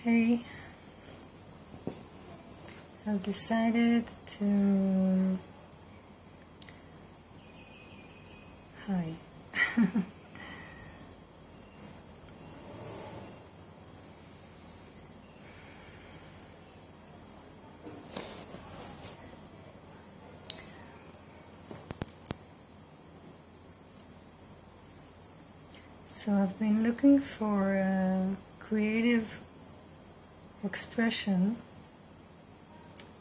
Hey, I've decided to... Hi. So I've been looking for a creative expression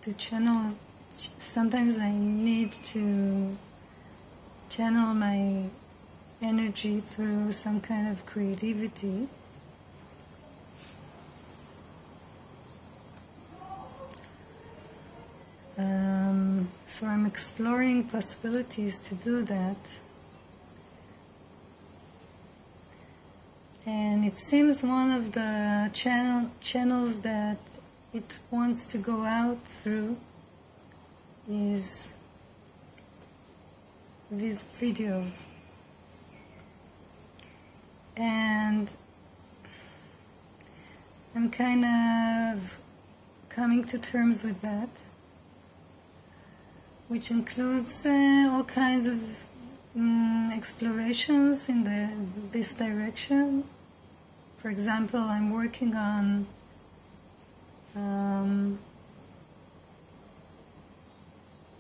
to channel. Sometimes I need to channel my energy through some kind of creativity. So I'm exploring possibilities to do that. And it seems one of the channels that it wants to go out through is these videos. And I'm kind of coming to terms with that, which includes all kinds of explorations in this direction. For example, I'm working on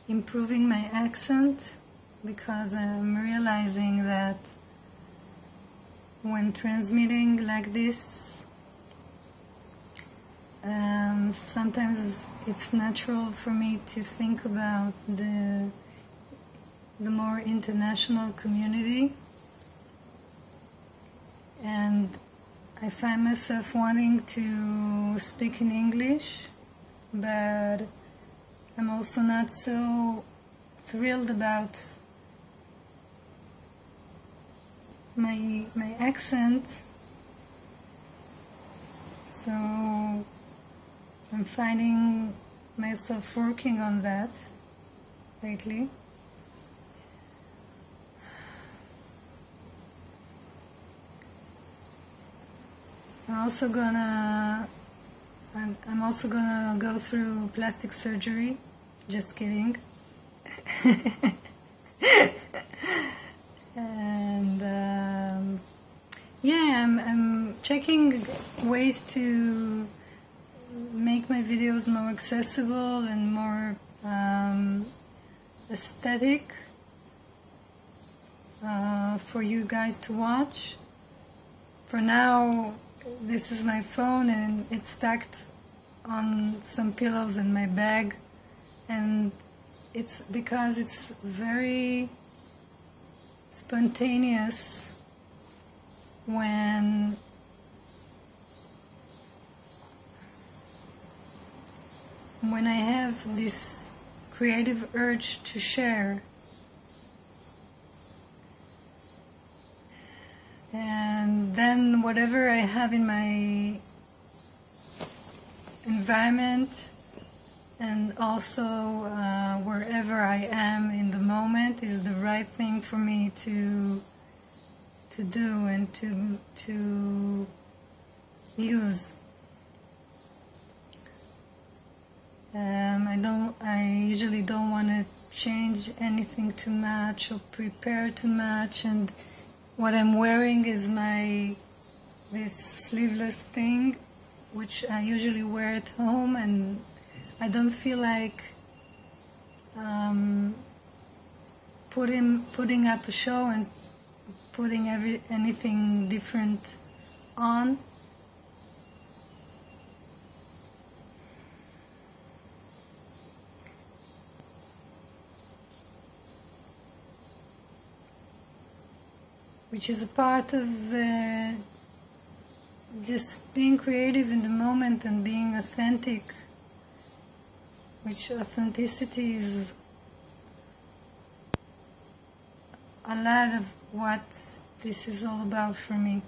improving my accent, because I'm realizing that when transmitting like this, sometimes it's natural for me to think about the more international community, and I find myself wanting to speak in English, but I'm also not so thrilled about my accent. So I'm finding myself working on that lately. I'm also gonna go through plastic surgery. Just kidding. And yeah, I'm checking ways to make my videos more accessible and more aesthetic for you guys to watch. For now, this is my phone and it's stacked on some pillows in my bag, and it's because it's very spontaneous when I have this creative urge to share. And then whatever I have in my environment, and also wherever I am in the moment, is the right thing for me to do and to use. I usually don't want to change anything too much or prepare too much, and what I'm wearing is this sleeveless thing, which I usually wear at home, and I don't feel like putting up a show and putting anything different on. Which is a part of just being creative in the moment and being authentic, which authenticity is a lot of what this is all about for me.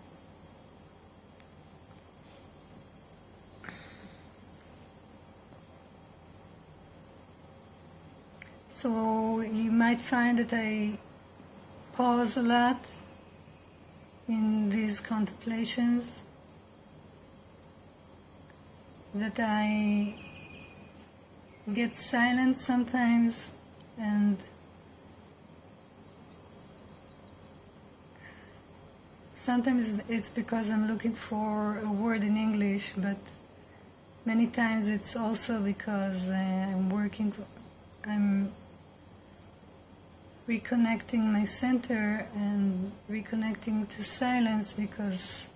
So you might find that I pause a lot in these contemplations, that I get silent sometimes, and sometimes it's because I'm looking for a word in English, but many times it's also because I'm reconnecting my center and reconnecting to silence, because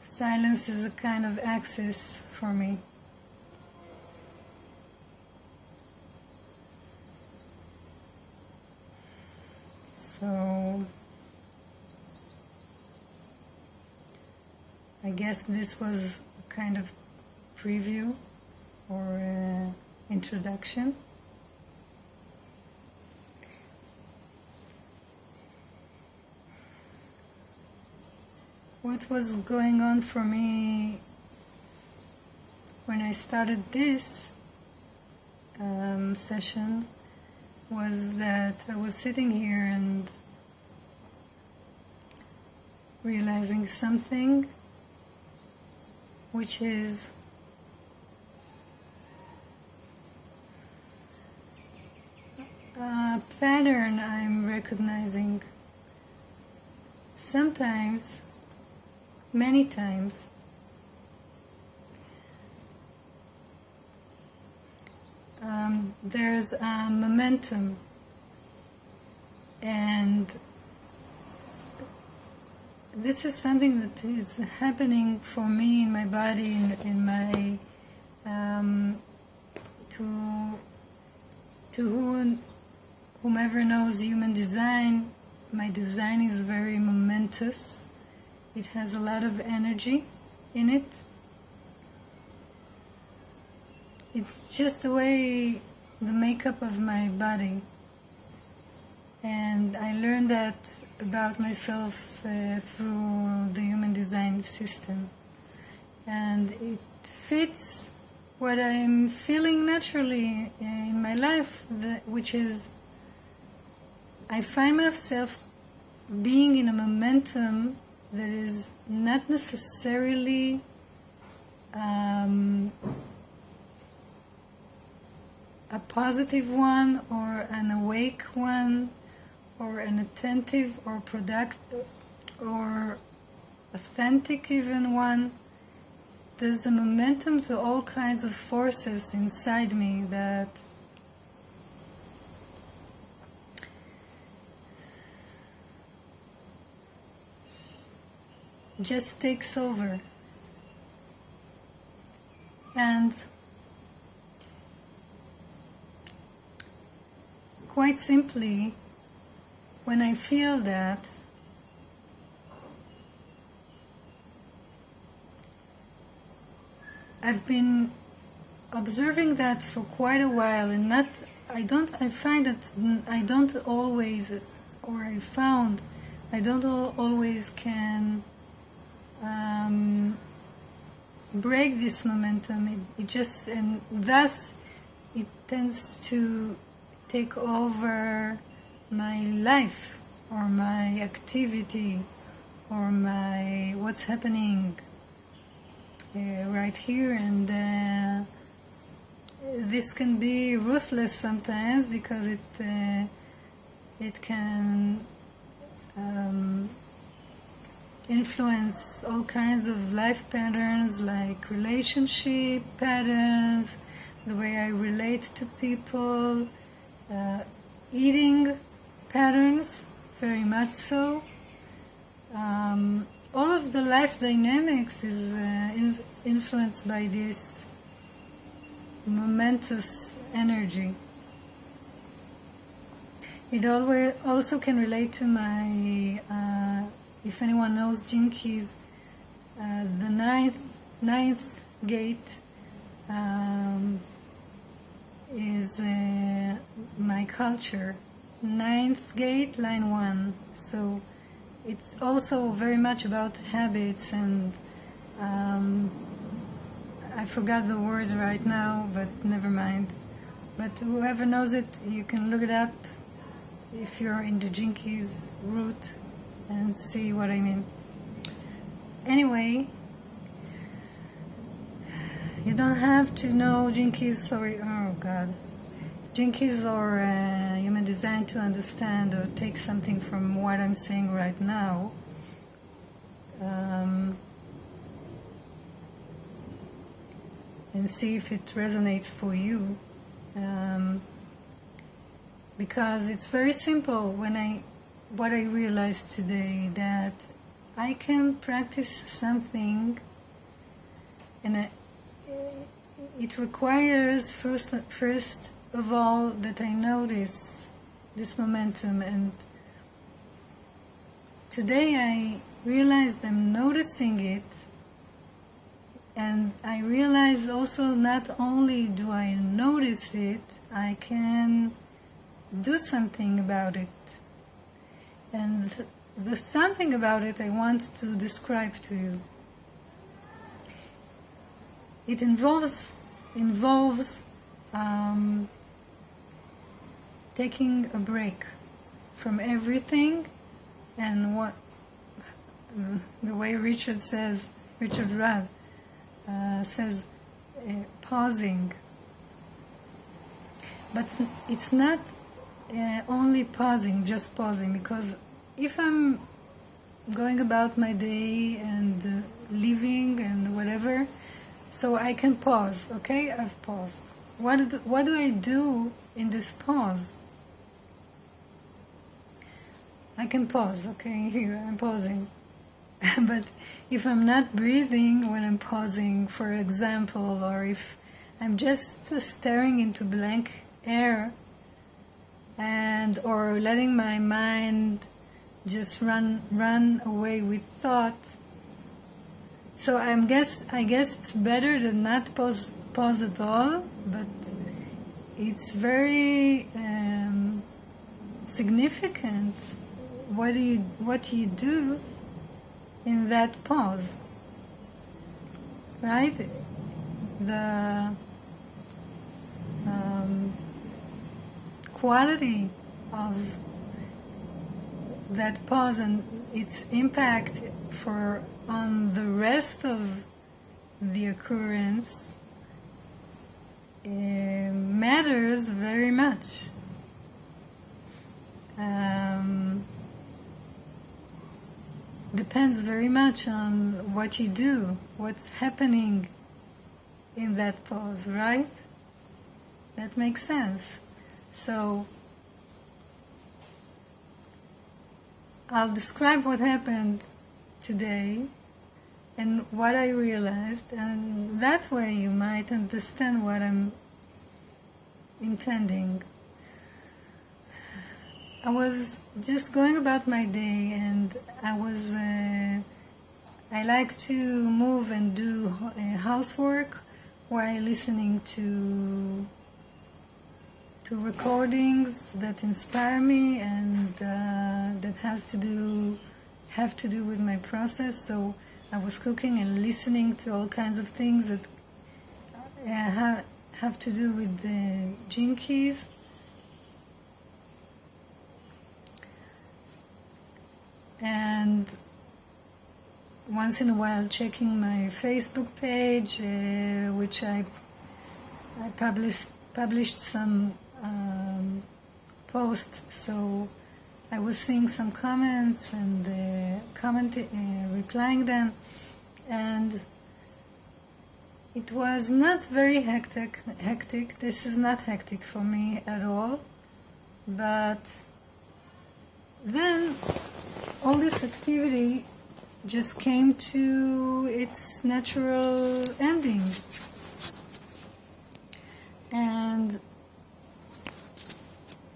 silence is a kind of access for me. So I guess this was a kind of preview or introduction. What was going on for me when I started this session was that I was sitting here and realizing something, which is a pattern I'm recognizing. Sometimes, many times, there's a momentum, and this is something that is happening for me in my body, in my to whomever knows human design. My design is very momentous. It has a lot of energy in it. It's just the way, the makeup of my body. And I learned that about myself through the human design system. And it fits what I'm feeling naturally in my life, which is I find myself being in a momentum that is not necessarily a positive one or an awake one or an attentive or productive or authentic even one. There's a momentum to all kinds of forces inside me that just takes over. And quite simply, when I feel that, I've been observing that for quite a while, and I find that I don't always, or I found I don't always can break this momentum. And thus it tends to take over my life or my activity or my what's happening right here, and this can be ruthless sometimes because it can influence all kinds of life patterns, like relationship patterns, the way I relate to people, eating patterns, very much so. All of the life dynamics is influenced by this momentous energy. It also can relate to my, if anyone knows Gene Keys, the ninth gate is my culture. Ninth gate, line 1. So it's also very much about habits, and I forgot the word right now, but never mind. But whoever knows it, you can look it up if you're in the Gene Keys route and see what I mean. anyway, you don't have to know Gene Keys or Human Design to understand or take something from what I'm saying right now. And see if it resonates for you. Because it's very simple. What I realized today, that I can practice something, and it requires first of all that I notice this momentum. And today I realized I'm noticing it, and I realized also not only do I notice it, I can do something about it. And the something about it I want to describe to you. It involves taking a break from everything, and what the way Richard Rudd says, pausing. But it's not only pausing, just pausing, because if I'm going about my day and living and whatever, so I can pause, okay? I've paused. What do I do in this pause? I can pause, okay? Here, I'm pausing. But if I'm not breathing when I'm pausing, for example, or if I'm just staring into blank air, or letting my mind just run away with thought, so I guess it's better to not pause at all. But it's very significant what you do in that pause, right? The quality of that pause and its impact on the rest of the occurrence matters very much. Depends very much on what you do, what's happening in that pause, right? That makes sense. So I'll describe what happened today and what I realized, and that way you might understand what I'm intending. I was just going about my day, and I like to move and do housework while listening to recordings that inspire me and that have to do with my process. So I was cooking and listening to all kinds of things that have to do with the Gene Keys. And once in a while checking my Facebook page, which I published some posts, so I was seeing some comments and replying them, and it was not very hectic. This is not hectic for me at all, but then all this activity just came to its natural ending. And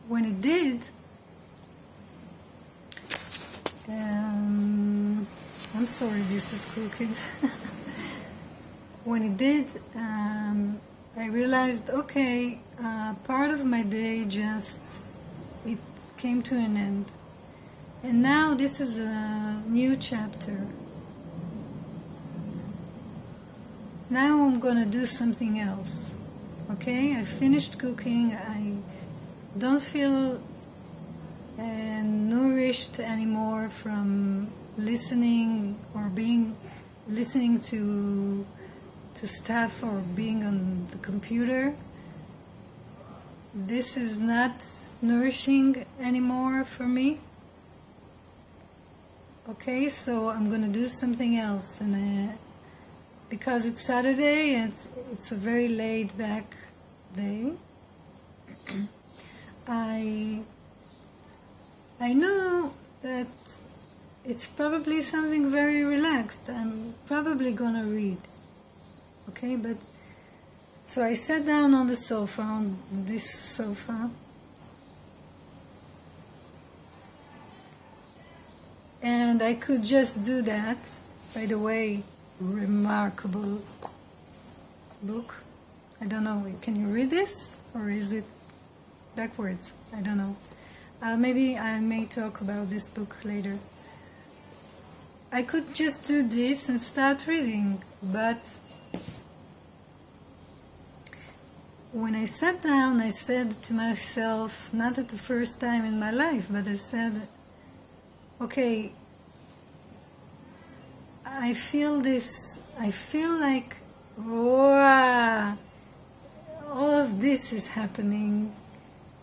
when it did, I'm sorry, this is crooked. When it did, I realized, okay, part of my day it came to an end. And now this is a new chapter. Now I'm going to do something else. Okay, I finished cooking. I don't feel nourished anymore from listening or being listening to stuff or being on the computer. This is not nourishing anymore for me. Okay, so I'm gonna do something else, and because it's Saturday and it's a very laid back day, I know that it's probably something very relaxed. I'm probably gonna read. Okay, but so I sat down on the sofa, on this sofa, and I could just do that. By the way, remarkable book. I don't know, can you read this? Or is it backwards? I don't know. Maybe I may talk about this book later. I could just do this and start reading, but when I sat down, I said to myself, not at the first time in my life, but I said, okay, I feel like, wow, all of this is happening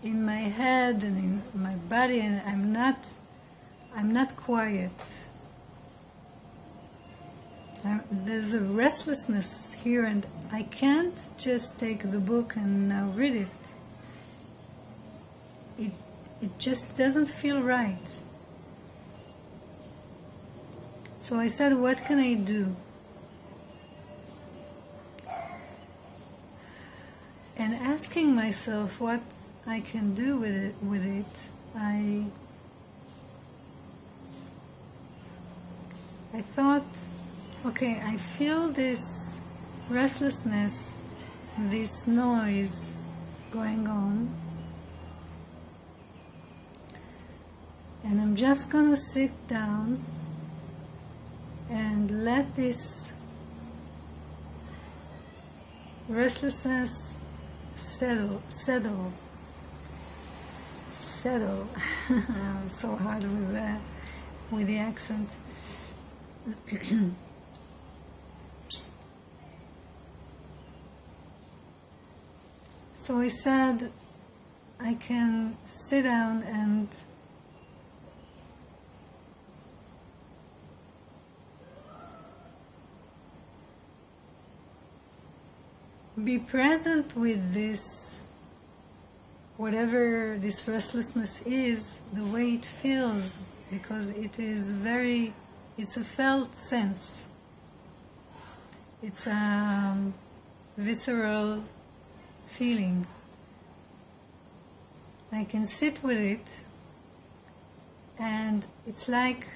in my head and in my body, and I'm not quiet. There's a restlessness here, and I can't just take the book and now read it. It just doesn't feel right. So I said, what can I do? And asking myself what I can do with it, I thought, okay, I feel this restlessness, this noise going on, and I'm just gonna sit down and let this restlessness settle. I'm so hard with the accent. So I said, I can sit down and be present with this, whatever this restlessness is, the way it feels, because it's a felt sense. It's a visceral feeling. I can sit with it, and it's like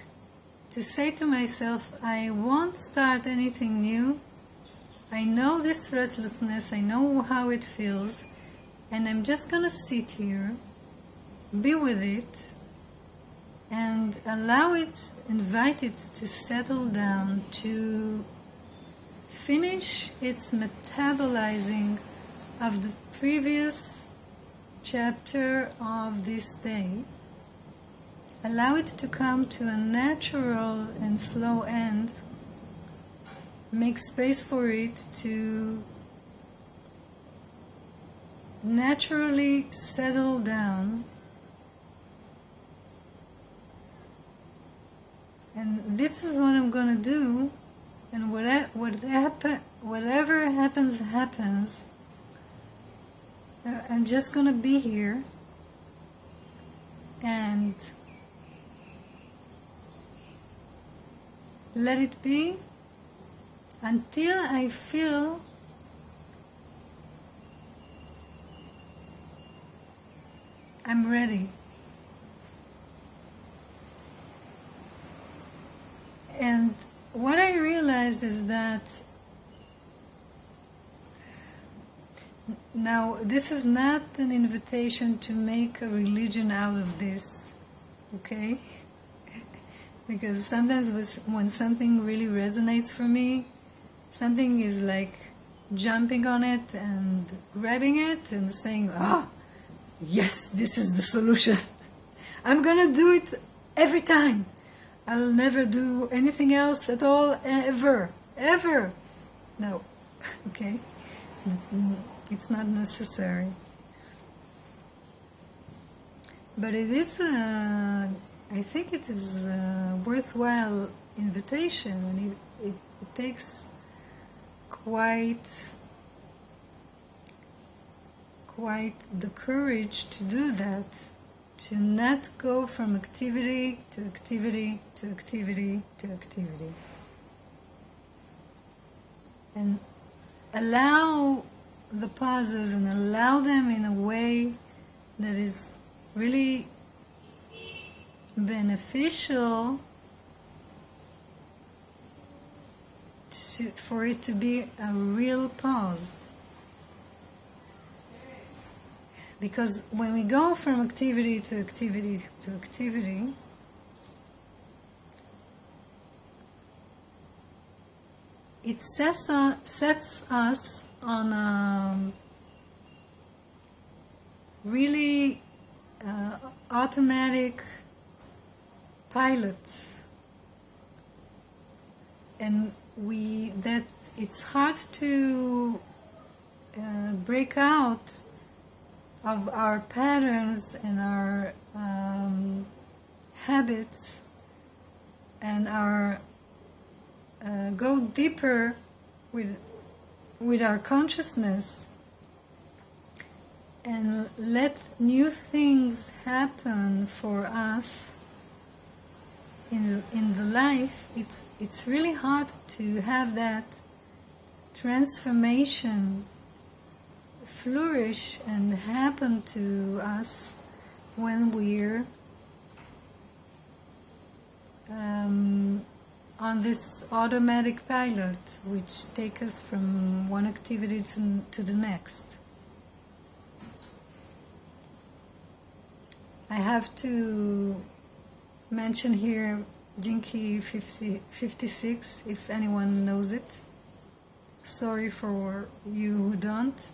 to say to myself, I won't start anything new. I know this restlessness, I know how it feels, and I'm just gonna sit here, be with it, and allow it, invite it to settle down, to finish its metabolizing of the previous chapter of this day. Allow it to come to a natural and slow end. Make space for it to naturally settle down. And this is what I'm going to do. And whatever happens. I'm just going to be here and let it be until I feel I'm ready. And what I realize is that now this is not an invitation to make a religion out of this, okay? Because sometimes when something really resonates for me, something is like jumping on it and grabbing it and saying, yes, this is the solution. I'm gonna do it every time. I'll never do anything else at all, ever. No, okay? It's not necessary. But it is, I think it is a worthwhile invitation, and it takes quite the courage to do that, to not go from activity to activity to activity to activity, and allow the pauses and allow them in a way that is really beneficial for it to be a real pause. Because when we go from activity to activity to activity, it sets us on a really automatic pilot, and that it's hard to break out of our patterns and our habits, and our go deeper with our consciousness, and let new things happen for us in the life. It's really hard to have that transformation flourish and happen to us when we're on this automatic pilot, which takes us from one activity to the next. I have to mention here Gene Key 56, if anyone knows it. Sorry for you who don't.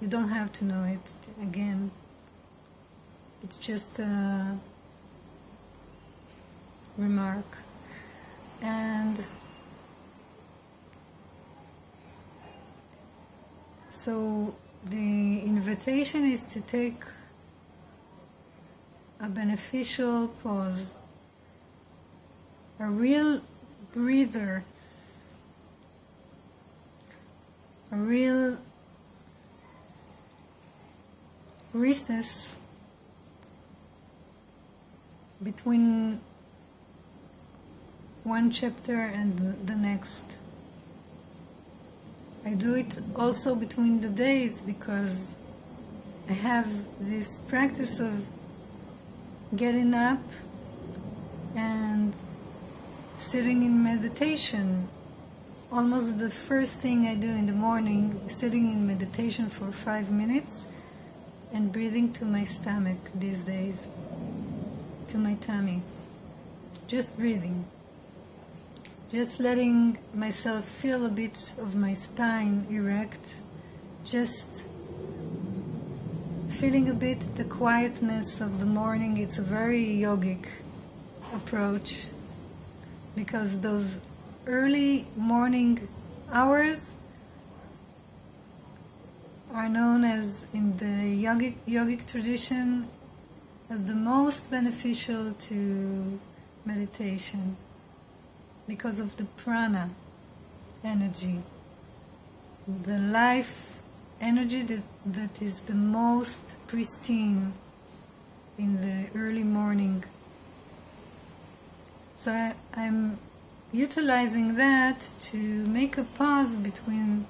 You don't have to know it. Again, it's just a remark. And so the invitation is to take a beneficial pause, a real breather, a real recess between one chapter and the next. I do it also between the days because I have this practice of getting up and sitting in meditation. Almost the first thing I do in the morning, sitting in meditation for 5 minutes and breathing to my stomach these days, to my tummy. Just breathing. Just letting myself feel a bit of my spine erect. Just feeling a bit the quietness of the morning. It's a very yogic approach, because those early morning hours are known as, in the yogic tradition, as the most beneficial to meditation, because of the prana energy, the life energy that is the most pristine in the early morning. So I'm utilizing that to make a pause between,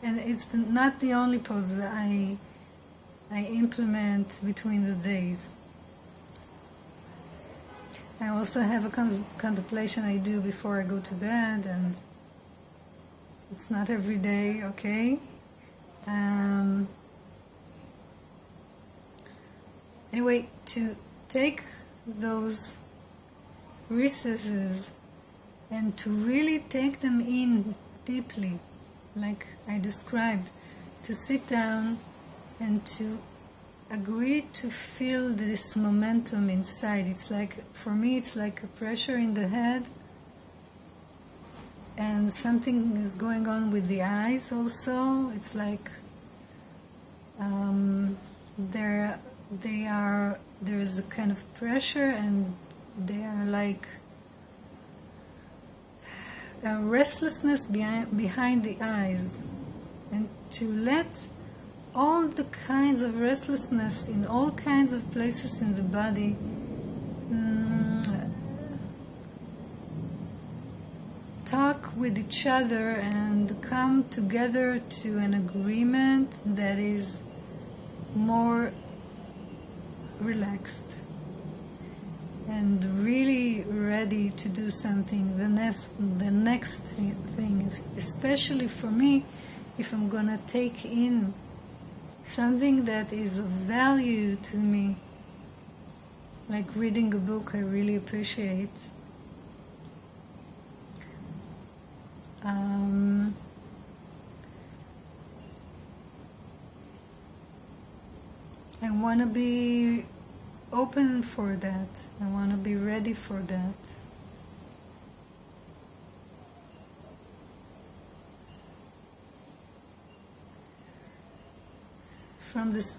and it's not the only pause I implement between the days. I also have a contemplation I do before I go to bed, and it's not every day, okay? Anyway, to take those recesses and to really take them in deeply, like I described, to sit down and to agree to feel this momentum inside. It's like, for me, it's like a pressure in the head, and something is going on with the eyes also. It's like there's a kind of pressure, and they are like a restlessness behind the eyes, and to let all the kinds of restlessness in all kinds of places in the body talk with each other and come together to an agreement that is more relaxed and really ready to do something. The next thing is, especially for me, if I'm gonna take in something that is of value to me, like reading a book I really appreciate. I want to be open for that. I want to be ready for that.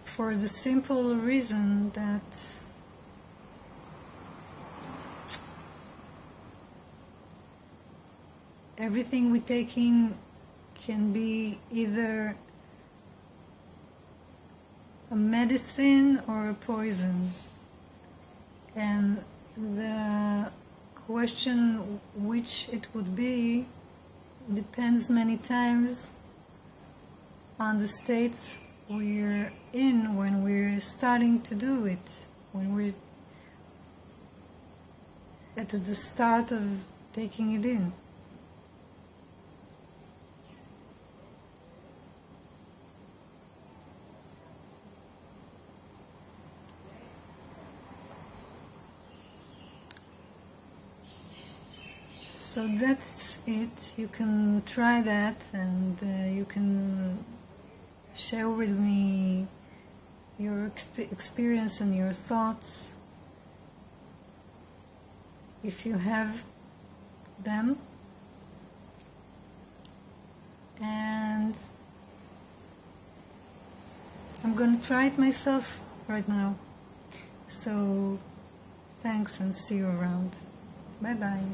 For the simple reason that everything we take in can be either a medicine or a poison. And the question which it would be depends many times on the state we're in when we're starting to do it, when we're at the start of taking it in. So that's it. You can try that, and you can share with me your experience and your thoughts, if you have them. And I'm going to try it myself right now. So thanks, and see you around. Bye bye.